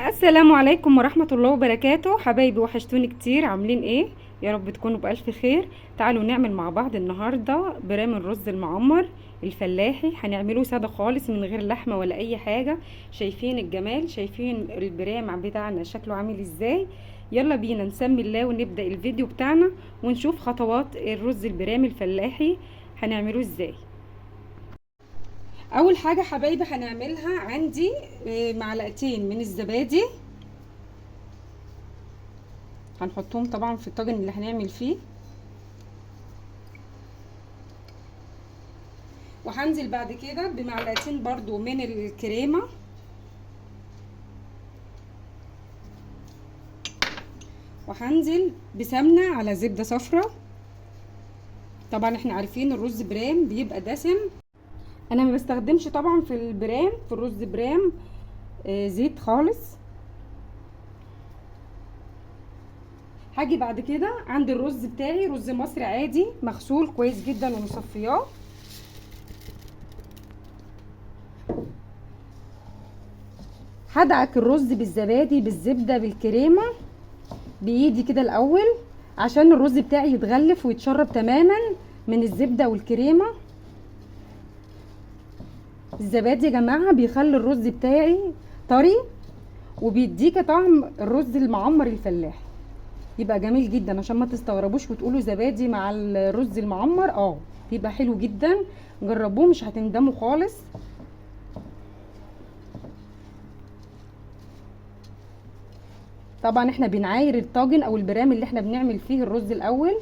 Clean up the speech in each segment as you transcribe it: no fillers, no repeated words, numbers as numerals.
السلام عليكم ورحمة الله وبركاته. حبايبي وحشتوني كتير، عاملين ايه؟ يا رب تكونوا بألف خير. تعالوا نعمل مع بعض النهاردة برام الرز المعمر الفلاحي. هنعمله سادة خالص من غير لحمة ولا اي حاجة. شايفين الجمال؟ شايفين البرام بتاعنا شكله عامل ازاي؟ يلا بينا نسمي الله ونبدأ الفيديو بتاعنا ونشوف خطوات الرز البرام الفلاحي هنعمله ازاي. اول حاجة حبايبي هنعملها عندي معلقتين من الزبادي، هنحطهم طبعا في الطاجن اللي هنعمل فيه، وهنزل بعد كده بمعلقتين برضو من الكريمة، وهنزل بسمنة على زبدة صفرة. طبعا احنا عارفين الرز برام بيبقى دسم، انا ما بستخدمش طبعا في البرام، في الرز برام زيت خالص. هاجي بعد كده عند الرز بتاعي، رز مصري عادي مغسول كويس جدا ومصفياه، هدعك الرز بالزبادي بالزبده بالكريمه بايدي كده الاول عشان الرز بتاعي يتغلف ويتشرب تماما من الزبده والكريمه. الزبادي يا جماعه بيخلي الرز بتاعي طري وبيديك طعم الرز المعمر الفلاحي، يبقى جميل جدا. عشان ما تستغربوش وتقولوا زبادي مع الرز المعمر، بيبقى حلو جدا. جربوه مش هتندموا خالص. طبعا احنا بنعاير الطاجن او البرام اللي احنا بنعمل فيه الرز الاول،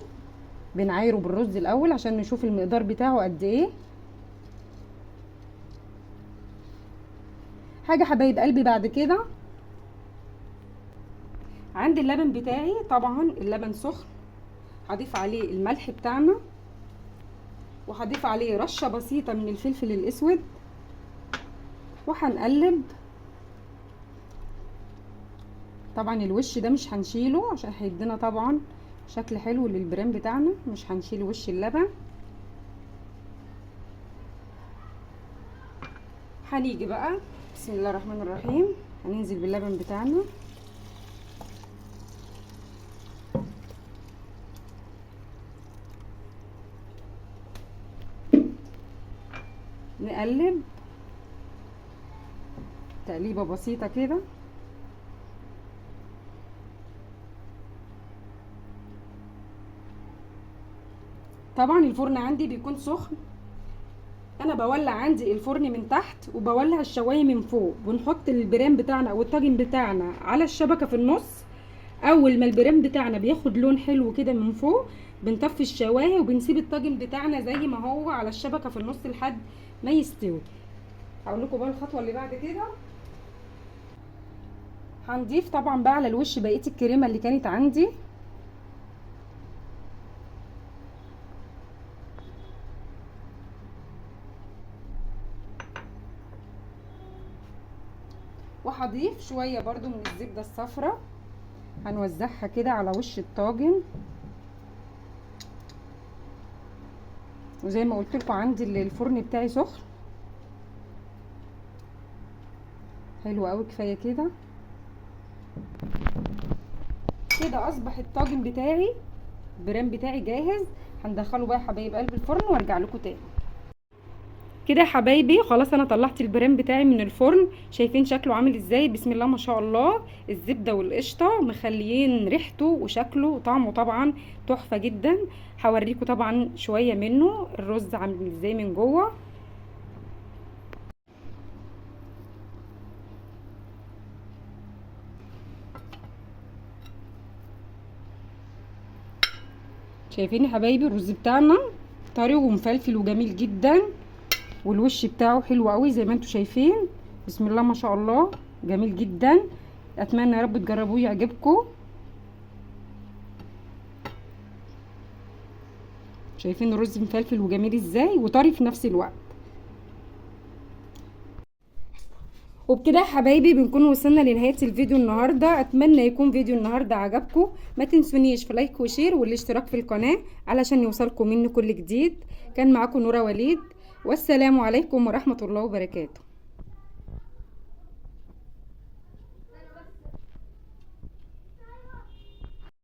بنعايره بالرز الاول عشان نشوف المقدار بتاعه قد ايه. حاجه حبايب قلبي بعد كده عندي اللبن بتاعي، طبعا اللبن سخن، هضيف عليه الملح بتاعنا، وهضيف عليه رشه بسيطه من الفلفل الاسود، وهنقلب. طبعا الوش ده مش هنشيله عشان هيدينا طبعا شكل حلو للبرام بتاعنا، مش هنشيل وش اللبن. هنيجي بقى بسم الله الرحمن الرحيم، هننزل باللبن بتاعنا، نقلب تقليبه بسيطه كده. طبعا الفرن عندي بيكون سخن، انا بولع عندي الفرن من تحت وبولع الشوايه من فوق، ونحط البرام بتاعنا او الطاجن بتاعنا على الشبكه في النص. اول ما البرام بتاعنا بياخد لون حلو كده من فوق بنطفي الشوايه وبنسيب الطاجن بتاعنا زي ما هو على الشبكه في النص لحد ما يستوي. هقول لكم بقى الخطوه اللي بعد كده، هنضيف طبعا بقى على الوش بقيه الكريمه اللي كانت عندي، وهضيف شويه برضو من الزبده الصفراء، هنوزعها كده على وش الطاجن. وزي ما قلت لكم عندي الفرن بتاعي سخن حلو قوي، كفايه كده. كده اصبح الطاجن بتاعي البرام بتاعي جاهز. هندخله بقى يا حبايب قلب الفرن وارجع لكم تاني. كده يا حبايبي خلاص انا طلعت البرام بتاعي من الفرن، شايفين شكله عامل ازاي؟ بسم الله ما شاء الله، الزبده والقشطه مخليين ريحته وشكله وطعمه طبعا تحفه جدا. هوريكم طبعا شويه منه الرز عامل ازاي من جوه. شايفين يا حبايبي الرز بتاعنا طري ومفلفل وجميل جدا، والوش بتاعه حلو قوي زي ما انتم شايفين. بسم الله ما شاء الله جميل جدا. اتمنى يا رب تجربوه يعجبكم. شايفين الرز مفلفل وجميل ازاي وطري في نفس الوقت. وبكده يا حبايبي بنكون وصلنا لنهايه الفيديو النهارده. اتمنى يكون فيديو النهارده عجبكم. ما تنسونيش في لايك وشير والاشتراك في القناه علشان يوصلكم مني كل جديد. كان معاكم نورة وليد، والسلام عليكم ورحمه الله وبركاته.